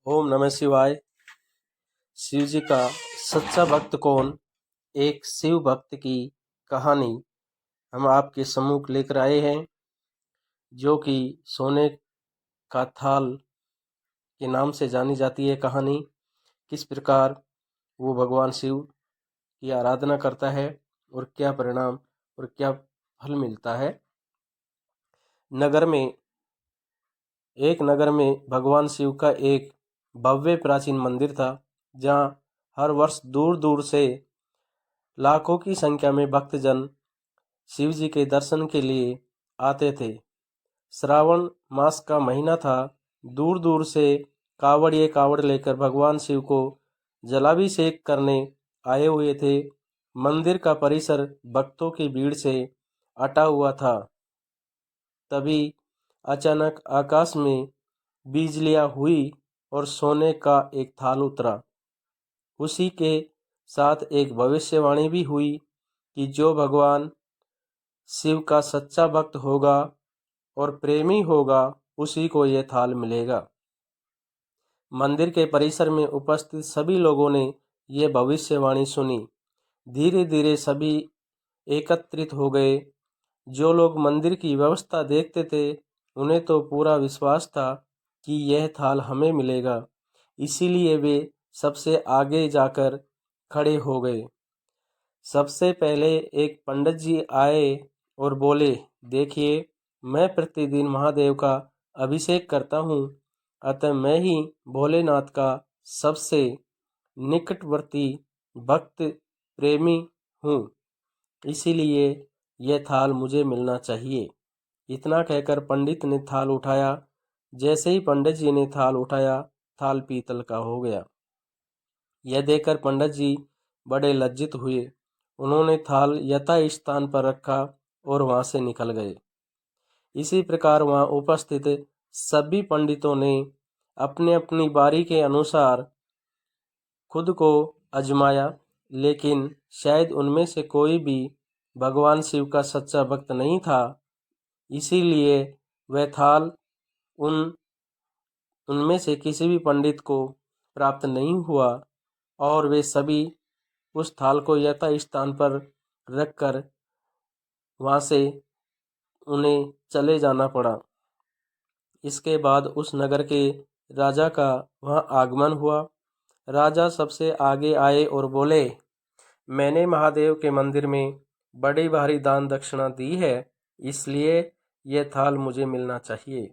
ओम नमः शिवाय। शिव जी का सच्चा भक्त कौन? एक शिव भक्त की कहानी हम आपके सम्मुख लेकर आए हैं, जो कि सोने का थाल के नाम से जानी जाती है। कहानी किस प्रकार वो भगवान शिव की आराधना करता है और क्या परिणाम और क्या फल मिलता है। एक नगर में भगवान शिव का एक भव्य प्राचीन मंदिर था, जहाँ हर वर्ष दूर दूर से लाखों की संख्या में भक्तजन शिव जी के दर्शन के लिए आते थे। श्रावण मास का महीना था। दूर दूर से कावड़ लेकर भगवान शिव को जलाभिषेक करने आए हुए थे। मंदिर का परिसर भक्तों की भीड़ से अटा हुआ था। तभी अचानक आकाश में बिजलियां हुई और सोने का एक थाल उतरा। उसी के साथ एक भविष्यवाणी भी हुई कि जो भगवान शिव का सच्चा भक्त होगा और प्रेमी होगा, उसी को यह थाल मिलेगा। मंदिर के परिसर में उपस्थित सभी लोगों ने यह भविष्यवाणी सुनी। धीरे धीरे सभी एकत्रित हो गए। जो लोग मंदिर की व्यवस्था देखते थे, उन्हें तो पूरा विश्वास था कि यह थाल हमें मिलेगा। इसीलिए वे सबसे आगे जाकर खड़े हो गए। सबसे पहले एक पंडित जी आए और बोले, देखिए, मैं प्रतिदिन महादेव का अभिषेक करता हूँ, अतः मैं ही भोलेनाथ का सबसे निकटवर्ती भक्त प्रेमी हूँ। इसीलिए यह थाल मुझे मिलना चाहिए। इतना कहकर पंडित ने थाल उठाया। जैसे ही पंडित जी ने थाल उठाया, थाल पीतल का हो गया। यह देखकर पंडित जी बड़े लज्जित हुए। उन्होंने थाल यथा स्थान पर रखा और वहां से निकल गए। इसी प्रकार वहां उपस्थित सभी पंडितों ने अपने अपनी बारी के अनुसार खुद को आजमाया, लेकिन शायद उनमें से कोई भी भगवान शिव का सच्चा भक्त नहीं था। इसीलिए वह थाल उन उनमें से किसी भी पंडित को प्राप्त नहीं हुआ और वे सभी उस थाल को यथा स्थान पर रखकर वहां से उन्हें चले जाना पड़ा। इसके बाद उस नगर के राजा का वहां आगमन हुआ। राजा सबसे आगे आए और बोले, मैंने महादेव के मंदिर में बड़ी भारी दान दक्षिणा दी है, इसलिए यह थाल मुझे मिलना चाहिए।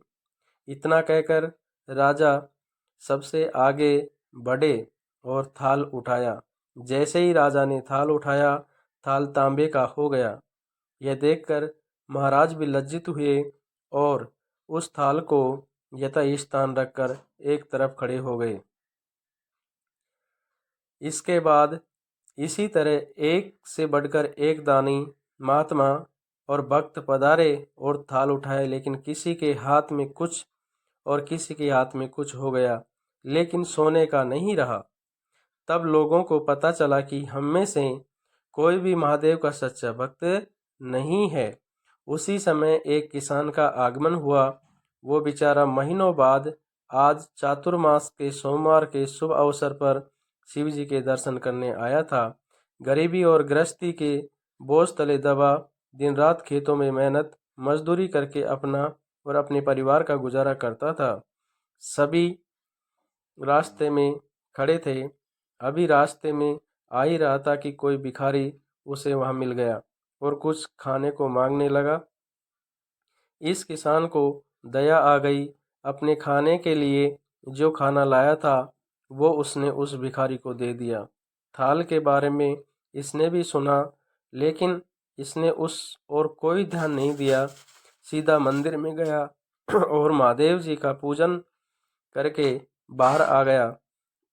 इतना कहकर राजा सबसे आगे बढ़े और थाल उठाया। जैसे ही राजा ने थाल उठाया, थाल तांबे का हो गया। यह देखकर महाराज भी लज्जित हुए और उस थाल को यथास्थान रखकर एक तरफ खड़े हो गए। इसके बाद इसी तरह एक से बढ़कर एक दानी महात्मा और भक्त पधारे और थाल उठाए, लेकिन किसी के हाथ में कुछ और किसी के हाथ में कुछ हो गया, लेकिन सोने का नहीं रहा। तब लोगों को पता चला कि हम में से कोई भी महादेव का सच्चा भक्त नहीं है। उसी समय एक किसान का आगमन हुआ। वो बेचारा महीनों बाद आज चातुर्मास के सोमवार के शुभ अवसर पर शिव जी के दर्शन करने आया था। गरीबी और गृहस्थी के बोझ तले दबा दिन रात खेतों में मेहनत मजदूरी करके अपना और अपने परिवार का गुजारा करता था। सभी रास्ते में खड़े थे। अभी रास्ते में आ ही रहा था कि कोई भिखारी उसे वहां मिल गया और कुछ खाने को मांगने लगा। इस किसान को दया आ गई। अपने खाने के लिए जो खाना लाया था, वो उसने उस भिखारी को दे दिया। थाल के बारे में इसने भी सुना, लेकिन इसने उस और कोई ध्यान नहीं दिया। सीधा मंदिर में गया और महादेव जी का पूजन करके बाहर आ गया।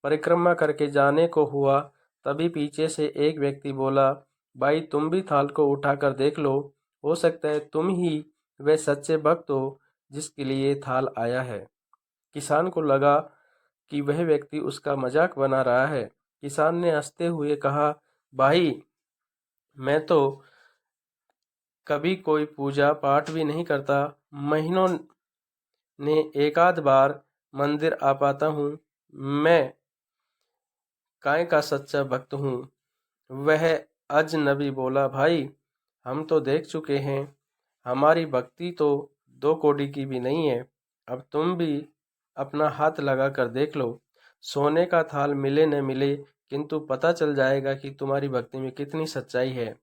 परिक्रमा करके जाने को हुआ, तभी पीछे से एक व्यक्ति बोला, भाई तुम भी थाल को उठाकर देख लो, हो सकता है तुम ही वे सच्चे भक्त हो जिसके लिए थाल आया है। किसान को लगा कि वह व्यक्ति उसका मजाक बना रहा है। किसान ने हंसते हुए कहा, भाई मैं तो कभी कोई पूजा पाठ भी नहीं करता, महीनों ने एक आध बार मंदिर आ पाता हूँ, मैं काय का सच्चा भक्त हूँ। वह अजनबी बोला, भाई हम तो देख चुके हैं, हमारी भक्ति तो 2 कौड़ी की भी नहीं है। अब तुम भी अपना हाथ लगा कर देख लो। सोने का थाल मिले न मिले, किंतु पता चल जाएगा कि तुम्हारी भक्ति में कितनी सच्चाई है।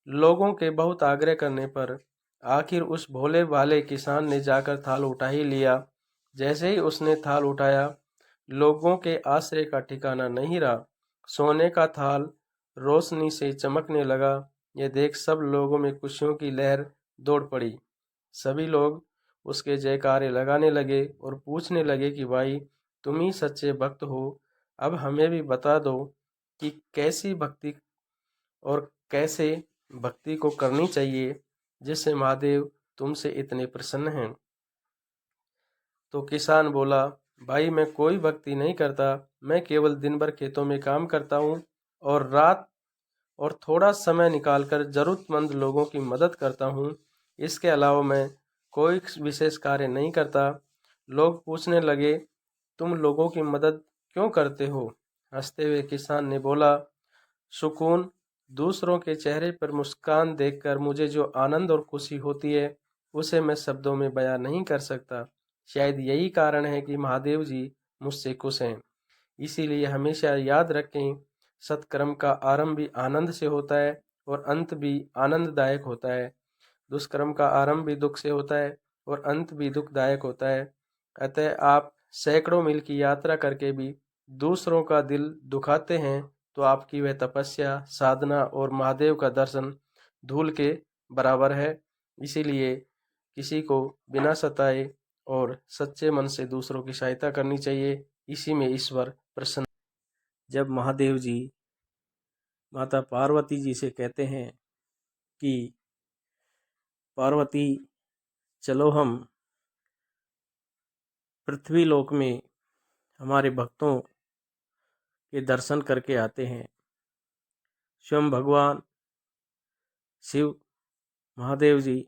लोगों के बहुत आग्रह करने पर आखिर उस भोले भाले किसान ने जाकर थाल उठा ही लिया। जैसे ही उसने थाल उठाया, लोगों के आश्चर्य का ठिकाना नहीं रहा। सोने का थाल रोशनी से चमकने लगा। यह देख सब लोगों में खुशियों की लहर दौड़ पड़ी। सभी लोग उसके जयकारे लगाने लगे और पूछने लगे कि भाई, तुम ही सच्चे भक्त हो। अब हमें भी बता दो कि कैसी भक्ति और कैसे भक्ति को करनी चाहिए, जिससे महादेव तुमसे इतने प्रसन्न हैं। तो किसान बोला, भाई मैं कोई भक्ति नहीं करता, मैं केवल दिन भर खेतों में काम करता हूँ और रात और थोड़ा समय निकालकर जरूरतमंद लोगों की मदद करता हूँ। इसके अलावा मैं कोई विशेष कार्य नहीं करता। लोग पूछने लगे, तुम लोगों की मदद क्यों करते हो? हंसते हुए किसान ने बोला, सुकून, दूसरों के चेहरे पर मुस्कान देखकर मुझे जो आनंद और खुशी होती है, उसे मैं शब्दों में बयां नहीं कर सकता। शायद यही कारण है कि महादेव जी मुझसे खुश हैं। इसीलिए हमेशा याद रखें, सत्कर्म का आरंभ भी आनंद से होता है और अंत भी आनंददायक होता है। दुष्कर्म का आरंभ भी दुख से होता है और अंत भी दुखदायक होता है। अतः आप सैकड़ों मील की यात्रा करके भी दूसरों का दिल दुखाते हैं, तो आपकी वह तपस्या, साधना और महादेव का दर्शन धूल के बराबर है। इसीलिए किसी को बिना सताए और सच्चे मन से दूसरों की सहायता करनी चाहिए। इसी में ईश्वर प्रसन्न। जब महादेव जी माता पार्वती जी से कहते हैं कि पार्वती, चलो हम पृथ्वी लोक में हमारे भक्तों के दर्शन करके आते हैं, स्वयं भगवान शिव महादेव जी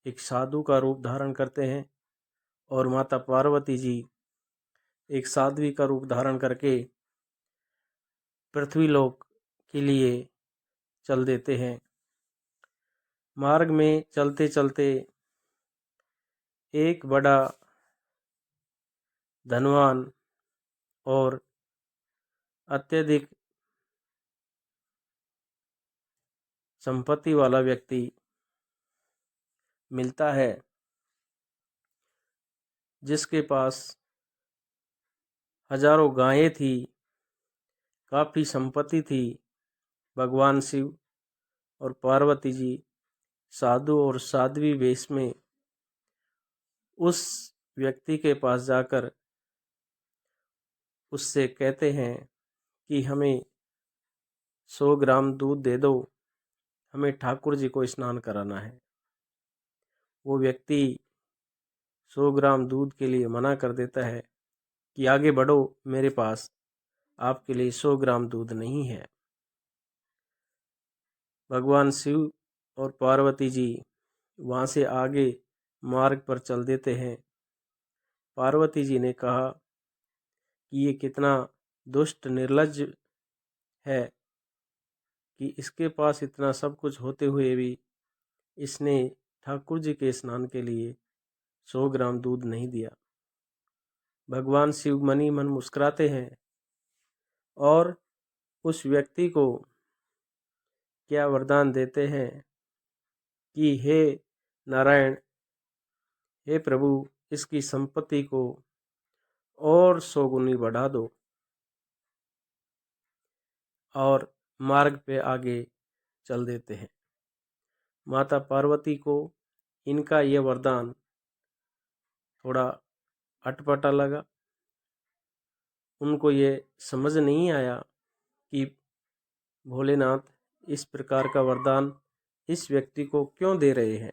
एक साधु का रूप धारण करते हैं और माता पार्वती जी एक साध्वी का रूप धारण करके पृथ्वी लोक के लिए चल देते हैं। मार्ग में चलते चलते एक बड़ा धनवान और अत्यधिक संपत्ति वाला व्यक्ति मिलता है, जिसके पास हजारों गायें थी, काफ़ी संपत्ति थी। भगवान शिव और पार्वती जी साधु और साध्वी वेश में उस व्यक्ति के पास जाकर उससे कहते हैं कि हमें 100 ग्राम दूध दे दो, हमें ठाकुर जी को स्नान कराना है। वो व्यक्ति 100 ग्राम दूध के लिए मना कर देता है कि आगे बढ़ो, मेरे पास आपके लिए 100 ग्राम दूध नहीं है। भगवान शिव और पार्वती जी वहाँ से आगे मार्ग पर चल देते हैं। पार्वती जी ने कहा कि ये कितना दुष्ट निर्लज्ज है कि इसके पास इतना सब कुछ होते हुए भी इसने ठाकुर जी के स्नान के लिए 100 ग्राम दूध नहीं दिया। भगवान शिव मनी मन मुस्कुराते हैं और उस व्यक्ति को क्या वरदान देते हैं कि हे नारायण, हे प्रभु, इसकी संपत्ति को और 100 गुनी बढ़ा दो। और मार्ग पे आगे चल देते हैं। माता पार्वती को इनका ये वरदान थोड़ा अटपटा लगा। उनको ये समझ नहीं आया कि भोलेनाथ इस प्रकार का वरदान इस व्यक्ति को क्यों दे रहे हैं।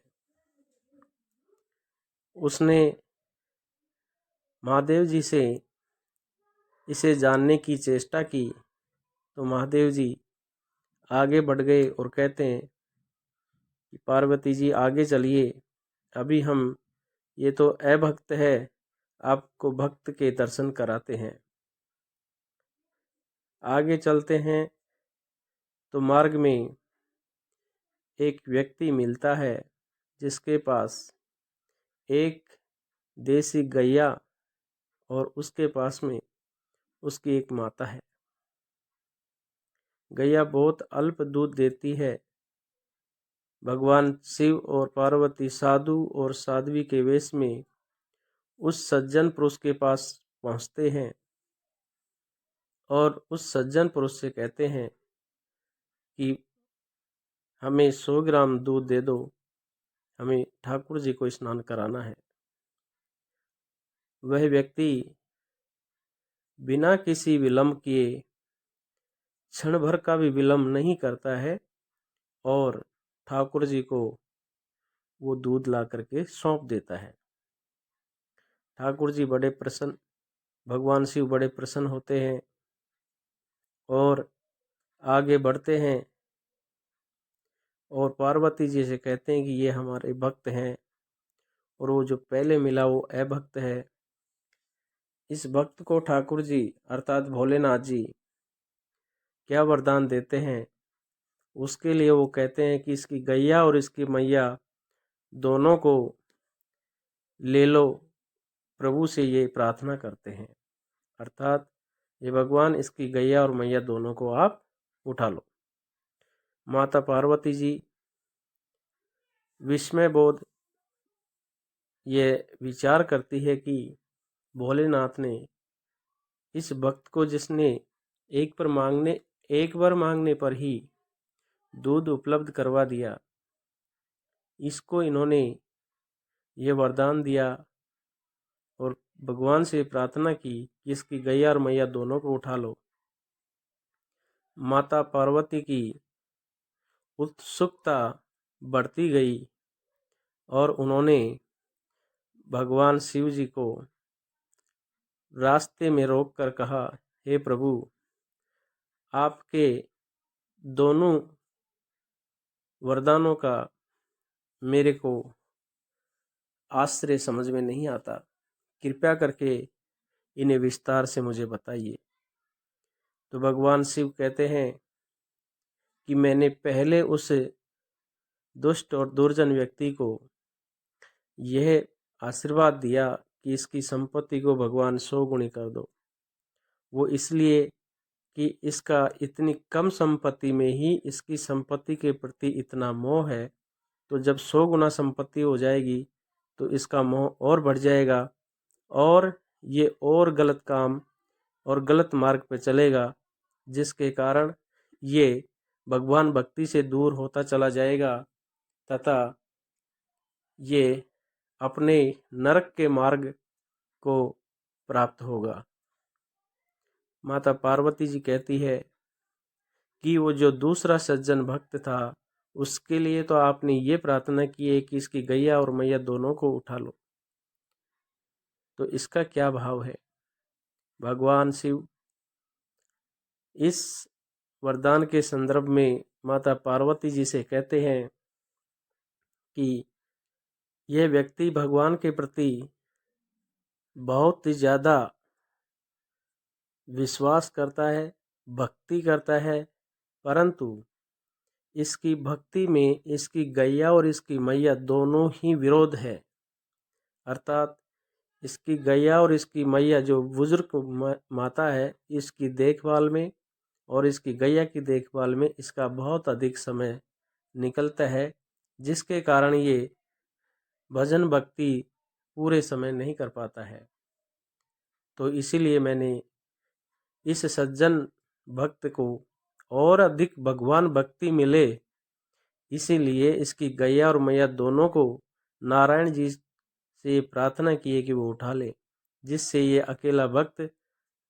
उसने महादेव जी से इसे जानने की चेष्टा की, तो महादेव जी आगे बढ़ गए और कहते हैं कि पार्वती जी आगे चलिए, अभी हम, ये तो अभक्त है, आपको भक्त के दर्शन कराते हैं। आगे चलते हैं तो मार्ग में एक व्यक्ति मिलता है जिसके पास एक देसी गैया और उसके पास में उसकी एक माता है। गैया बहुत अल्प दूध देती है। भगवान शिव और पार्वती साधु और साध्वी के वेश में उस सज्जन पुरुष के पास पहुंचते हैं और उस सज्जन पुरुष से कहते हैं कि हमें 100 ग्राम दूध दे दो, हमें ठाकुर जी को स्नान कराना है। वह व्यक्ति बिना किसी विलंब किए, क्षण भर का भी विलंब नहीं करता है और ठाकुर जी को वो दूध ला करके सौंप देता है। ठाकुर जी बड़े प्रसन्न, भगवान शिव बड़े प्रसन्न होते हैं और आगे बढ़ते हैं और पार्वती जी से कहते हैं कि ये हमारे भक्त हैं और वो जो पहले मिला वो अभक्त है। इस भक्त को ठाकुर जी अर्थात भोलेनाथ जी क्या वरदान देते हैं, उसके लिए वो कहते हैं कि इसकी गैया और इसकी मैया दोनों को ले लो। प्रभु से ये प्रार्थना करते हैं, अर्थात ये भगवान इसकी गैया और मैया दोनों को आप उठा लो। माता पार्वती जी विस्मय बोध ये विचार करती है कि भोलेनाथ ने इस भक्त को, जिसने एक बार मांगने पर ही दूध उपलब्ध करवा दिया, इसको इन्होंने ये वरदान दिया और भगवान से प्रार्थना की कि इसकी गैया और मैया दोनों को उठा लो। माता पार्वती की उत्सुकता बढ़ती गई और उन्होंने भगवान शिव जी को रास्ते में रोककर कहा, हे प्रभु, आपके दोनों वरदानों का मेरे को आश्चर्य समझ में नहीं आता, कृपया करके इन्हें विस्तार से मुझे बताइए। तो भगवान शिव कहते हैं कि मैंने पहले उस दुष्ट और दुर्जन व्यक्ति को यह आशीर्वाद दिया कि इसकी संपत्ति को भगवान 100 गुणी कर दो। वो इसलिए कि इसका इतनी कम संपत्ति में ही इसकी संपत्ति के प्रति इतना मोह है, तो जब 100 गुना संपत्ति हो जाएगी तो इसका मोह और बढ़ जाएगा और ये और गलत काम और गलत मार्ग पर चलेगा, जिसके कारण ये भगवान भक्ति से दूर होता चला जाएगा तथा ये अपने नरक के मार्ग को प्राप्त होगा। माता पार्वती जी कहती है कि वो जो दूसरा सज्जन भक्त था उसके लिए तो आपने ये प्रार्थना की है कि इसकी गैया और मैया दोनों को उठा लो, तो इसका क्या भाव है? भगवान शिव इस वरदान के संदर्भ में माता पार्वती जी से कहते हैं कि यह व्यक्ति भगवान के प्रति बहुत ही ज़्यादा विश्वास करता है, भक्ति करता है, परंतु इसकी भक्ति में इसकी गैया और इसकी मैया दोनों ही विरोध है। अर्थात इसकी गैया और इसकी मैया जो बुजुर्ग माता है, इसकी देखभाल में और इसकी गैया की देखभाल में इसका बहुत अधिक समय निकलता है, जिसके कारण ये भजन भक्ति पूरे समय नहीं कर पाता है। तो इसीलिए मैंने इस सज्जन भक्त को और अधिक भगवान भक्ति मिले, इसीलिए इसकी गैया और मैया दोनों को नारायण जी से प्रार्थना की है कि वो उठा ले, जिससे ये अकेला भक्त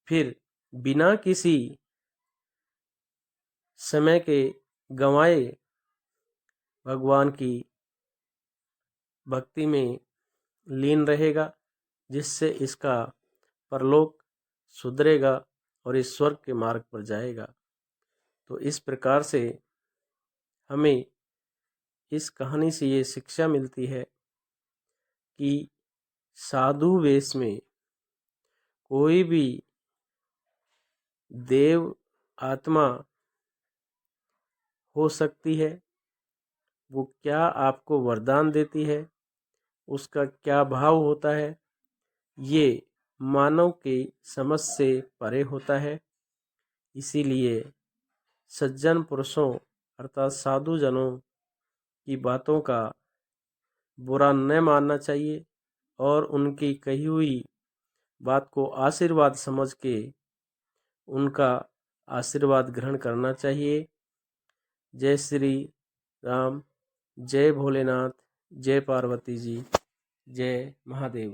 फिर बिना किसी समय के गंवाए भगवान की भक्ति में लीन रहेगा, जिससे इसका परलोक सुधरेगा और इस स्वर्ग के मार्ग पर जाएगा। तो इस प्रकार से हमें इस कहानी से ये शिक्षा मिलती है कि साधु वेश में कोई भी देव आत्मा हो सकती है, वो क्या आपको वरदान देती है, उसका क्या भाव होता है, ये मानव के समझ से परे होता है। इसीलिए सज्जन पुरुषों अर्थात साधु जनों की बातों का बुरा न मानना चाहिए और उनकी कही हुई बात को आशीर्वाद समझ के उनका आशीर्वाद ग्रहण करना चाहिए। जय श्री राम, जय भोलेनाथ, जय पार्वती जी, जय महादेव।